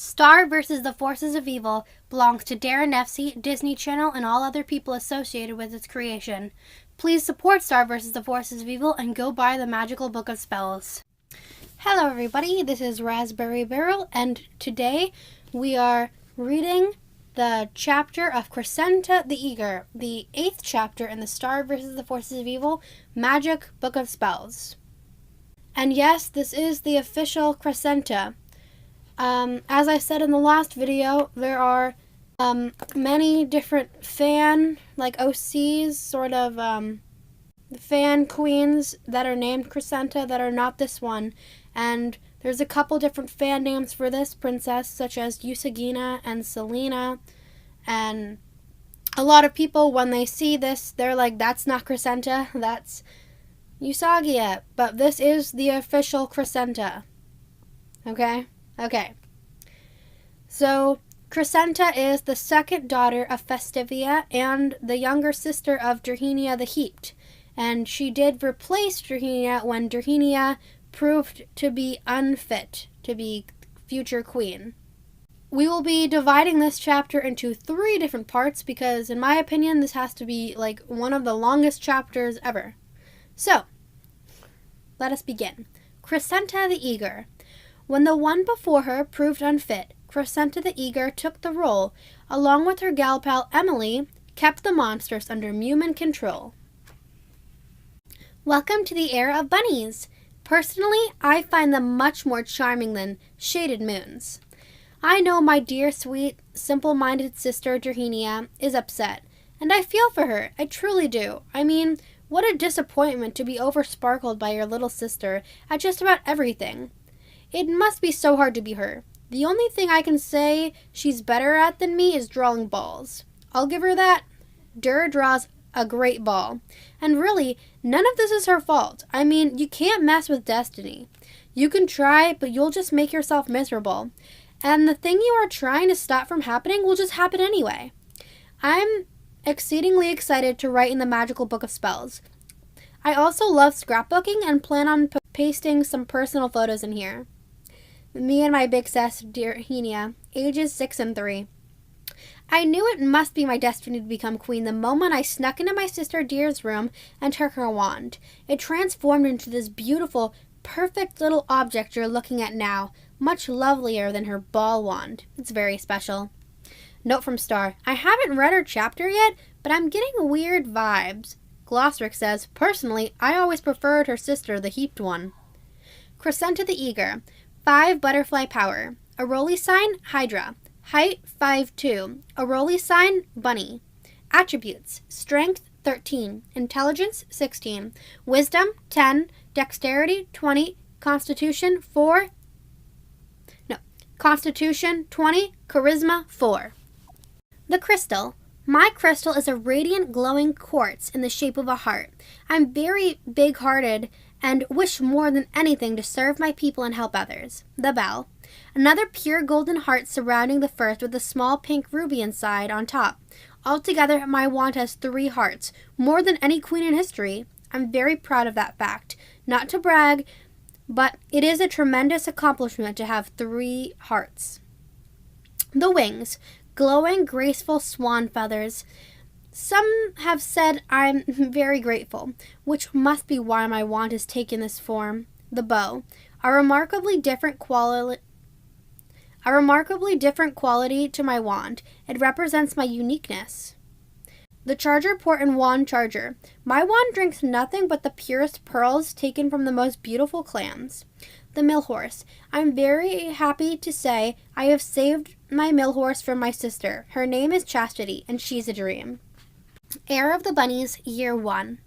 Star vs. the Forces of Evil belongs to Daron Nefcy, Disney Channel, and all other people associated with its creation. Please support Star vs. the Forces of Evil and go buy the Magical Book of Spells. Hello everybody, this is Raspberry Barrel, and today we are reading the chapter of Cresenta the Eager, the 8th chapter in the Star vs. the Forces of Evil Magic Book of Spells. And yes, this is the official Cresenta. As I said in the last video, there are many different fan, OCs, fan queens that are named Cresenta that are not this one. And there's a couple different fan names for this princess, such as Usagina and Selena. And a lot of people, when they see this, they're like, that's not Cresenta, that's Usagia. But this is the official Cresenta. Okay? Okay. So, Cresenta is the second daughter of Festivia and the younger sister of Dirhenia the Heaped. And she did replace Dirhenia when Dirhenia proved to be unfit to be future queen. We will be dividing this chapter into 3 different parts because, in my opinion, this has to be one of the longest chapters ever. So, let us begin. Cresenta the Eager. When the one before her proved unfit, Cresenta the Eager took the role, along with her gal pal Emily, kept the monsters under human control. Welcome to the era of bunnies. Personally, I find them much more charming than shaded moons. I know my dear, sweet, simple-minded sister Dirhenia is upset, and I feel for her, I truly do. I mean, what a disappointment to be oversparkled by your little sister at just about everything. It must be so hard to be her. The only thing I can say she's better at than me is drawing balls. I'll give her that. Dur draws a great ball. And really, none of this is her fault. I mean, you can't mess with destiny. You can try, but you'll just make yourself miserable. And the thing you are trying to stop from happening will just happen anyway. I'm exceedingly excited to write in the Magical Book of Spells. I also love scrapbooking and plan on pasting some personal photos in here. Me and my big sis, Dirhenia, ages 6 and 3. I knew it must be my destiny to become queen the moment I snuck into my sister Dear's room and took her wand. It transformed into this beautiful, perfect little object you're looking at now, much lovelier than her ball wand. It's very special. Note from Star. I haven't read her chapter yet, but I'm getting weird vibes. Glossric says, personally, I always preferred her sister, the heaped one. Cresenta the Eager. 5 butterfly power. Aroli sign, Hydra. Height, 5'2". Aroli sign, Bunny. Attributes. Strength, 13. Intelligence, 16. Wisdom, 10. Dexterity, 20. Constitution, 4. Constitution, 20. Charisma, 4. The crystal. My crystal is a radiant glowing quartz in the shape of a heart. I'm very big-hearted and wish more than anything to serve my people and help others. The bell. Another pure golden heart surrounding the first with a small pink ruby inside on top. Altogether, my wand has 3 hearts, more than any queen in history. I'm very proud of that fact. Not to brag, but it is a tremendous accomplishment to have 3 hearts. The wings. Glowing, graceful swan feathers. Some have said I'm very grateful, which must be why my wand has taken this form. The bow. A remarkably different quality to my wand. It represents my uniqueness. The charger port and wand charger. My wand drinks nothing but the purest pearls taken from the most beautiful clams. The mill horse. I'm very happy to say I have saved my mill horse from my sister. Her name is Chastity, and she's a dream. Heir of the Bunnies, Year 1.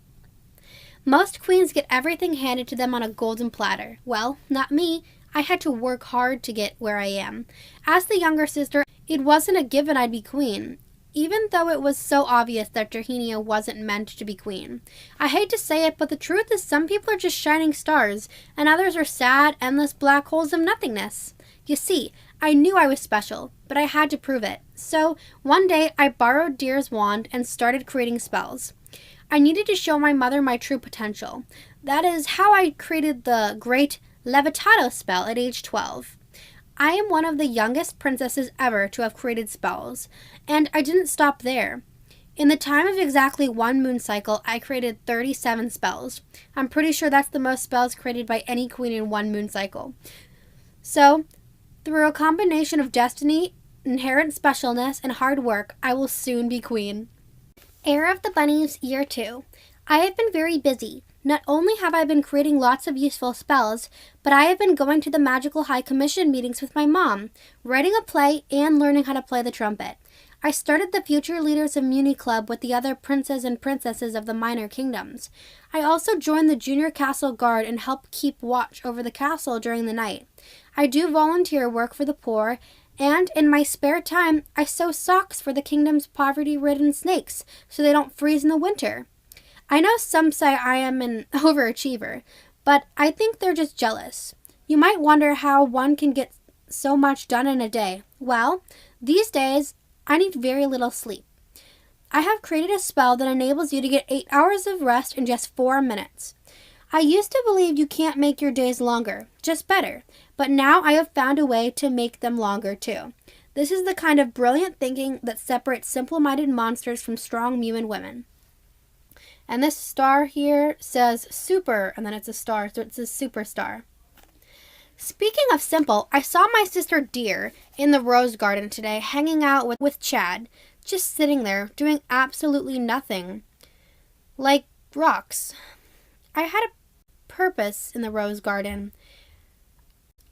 Most queens get everything handed to them on a golden platter. Well, not me. I had to work hard to get where I am. As the younger sister, it wasn't a given I'd be queen, even though it was so obvious that Dirhenia wasn't meant to be queen. I hate to say it, but the truth is some people are just shining stars, and others are sad, endless black holes of nothingness. You see, I knew I was special, but I had to prove it. So, one day, I borrowed Dear's wand and started creating spells. I needed to show my mother my true potential. That is how I created the great Levitato spell at age 12. I am one of the youngest princesses ever to have created spells, and I didn't stop there. In the time of exactly one moon cycle, I created 37 spells. I'm pretty sure that's the most spells created by any queen in one moon cycle. So, through a combination of destiny, inherent specialness, and hard work, I will soon be queen. Heir of the Bunnies, Year 2. I have been very busy. Not only have I been creating lots of useful spells, but I have been going to the Magical High Commission meetings with my mom, writing a play, and learning how to play the trumpet. I started the Future Leaders of Muni Club with the other princes and princesses of the minor kingdoms. I also joined the Junior Castle Guard and help keep watch over the castle during the night. I do volunteer work for the poor, and in my spare time, I sew socks for the kingdom's poverty-ridden snakes so they don't freeze in the winter. I know some say I am an overachiever, but I think they're just jealous. You might wonder how one can get so much done in a day. Well, these days, I need very little sleep. I have created a spell that enables you to get 8 hours of rest in just 4 minutes. I used to believe you can't make your days longer, just better, but now I have found a way to make them longer too. This is the kind of brilliant thinking that separates simple-minded monsters from strong human women. And this star here says super, and then it's a star, so it says superstar. Speaking of simple, I saw my sister Deer in the rose garden today hanging out with Chad, just sitting there doing absolutely nothing. Like rocks. I had a purpose in the rose garden.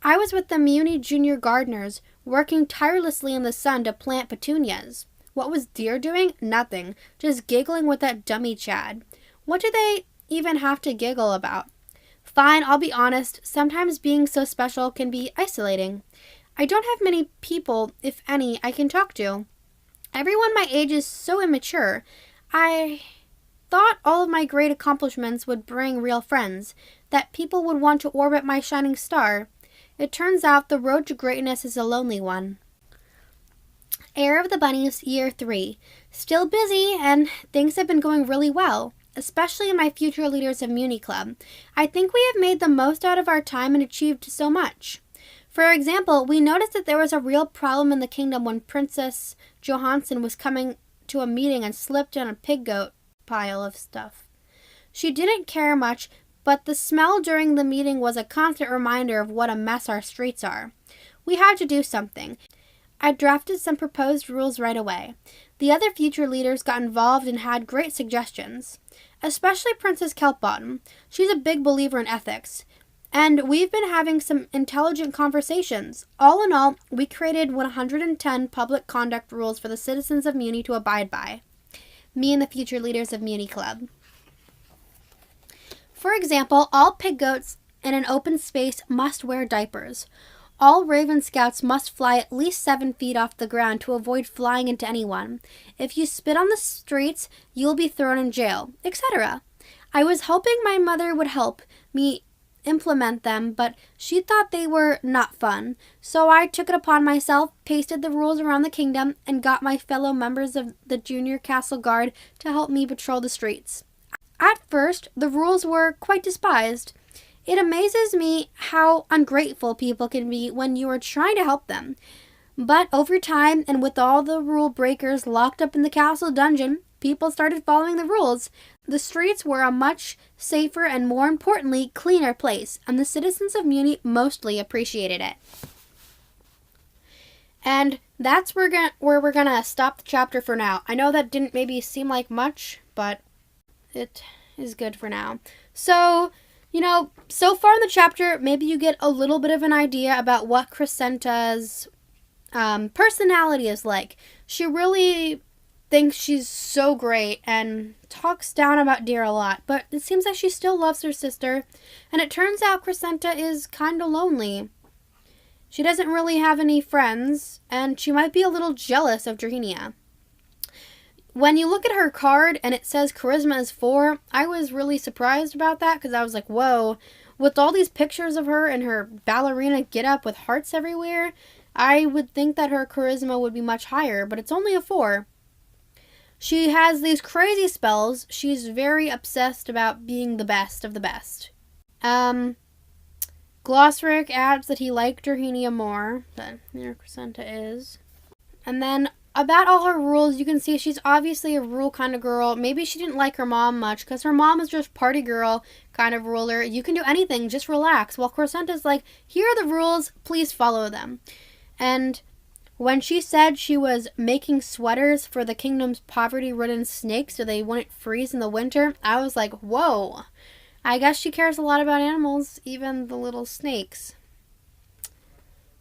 I was with the Muni Junior Gardeners, working tirelessly in the sun to plant petunias. What was Deer doing? Nothing. Just giggling with that dummy Chad. What do they even have to giggle about? Fine, I'll be honest. Sometimes being so special can be isolating. I don't have many people, if any, I can talk to. Everyone my age is so immature. I thought all of my great accomplishments would bring real friends, that people would want to orbit my shining star. It turns out the road to greatness is a lonely one. Heir of the Bunnies, Year 3. Still busy, and things have been going really well, especially in my Future Leaders of Muni Club. I think we have made the most out of our time and achieved so much. For example, we noticed that there was a real problem in the kingdom when Princess Johansson was coming to a meeting and slipped in a pig goat pile of stuff. She didn't care much, but the smell during the meeting was a constant reminder of what a mess our streets are. We had to do something. I drafted some proposed rules right away. The other future leaders got involved and had great suggestions, especially Princess Kelpbottom. She's a big believer in ethics, and we've been having some intelligent conversations. All in all, we created 110 public conduct rules for the citizens of Muni to abide by. Me and the future leaders of Muni Club. For example, all pig goats in an open space must wear diapers. All Raven Scouts must fly at least 7 feet off the ground to avoid flying into anyone. If you spit on the streets, you will be thrown in jail, etc. I was hoping my mother would help me implement them, but she thought they were not fun. So I took it upon myself, pasted the rules around the kingdom, and got my fellow members of the Junior Castle Guard to help me patrol the streets. At first, the rules were quite despised. It amazes me how ungrateful people can be when you are trying to help them. But over time, and with all the rule breakers locked up in the castle dungeon, people started following the rules. The streets were a much safer and, more importantly, cleaner place, and the citizens of Muni mostly appreciated it. And that's where we're going to stop the chapter for now. I know that didn't maybe seem like much, but it is good for now. So, so far in the chapter, maybe you get a little bit of an idea about what Cresenta's personality is like. She really thinks she's so great and talks down about Deer a lot, but it seems like she still loves her sister, and it turns out Cresenta is kind of lonely. She doesn't really have any friends, and she might be a little jealous of Drahenia. When you look at her card and it says Charisma is 4, I was really surprised about that because I was like, whoa, with all these pictures of her and her ballerina getup with hearts everywhere, I would think that her Charisma would be much higher, but it's only a 4. She has these crazy spells. She's very obsessed about being the best of the best. Glossric adds that he liked Durhenia more than Cresenta is. And then about all her rules, you can see she's obviously a rule kind of girl. Maybe she didn't like her mom much because her mom is just party girl kind of ruler. You can do anything, just relax. While Crescenta's like, here are the rules, please follow them. And when she said she was making sweaters for the kingdom's poverty-ridden snakes so they wouldn't freeze in the winter, I was like, whoa. I guess she cares a lot about animals, even the little snakes.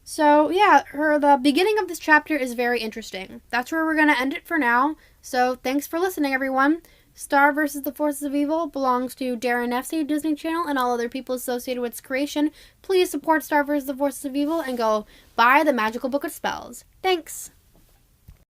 So, yeah, the beginning of this chapter is very interesting. That's where we're going to end it for now. So, thanks for listening, everyone. Star vs. the Forces of Evil belongs to Daron Nefcy, Disney Channel, and all other people associated with its creation. Please support Star vs. the Forces of Evil and go buy the Magical Book of Spells. Thanks!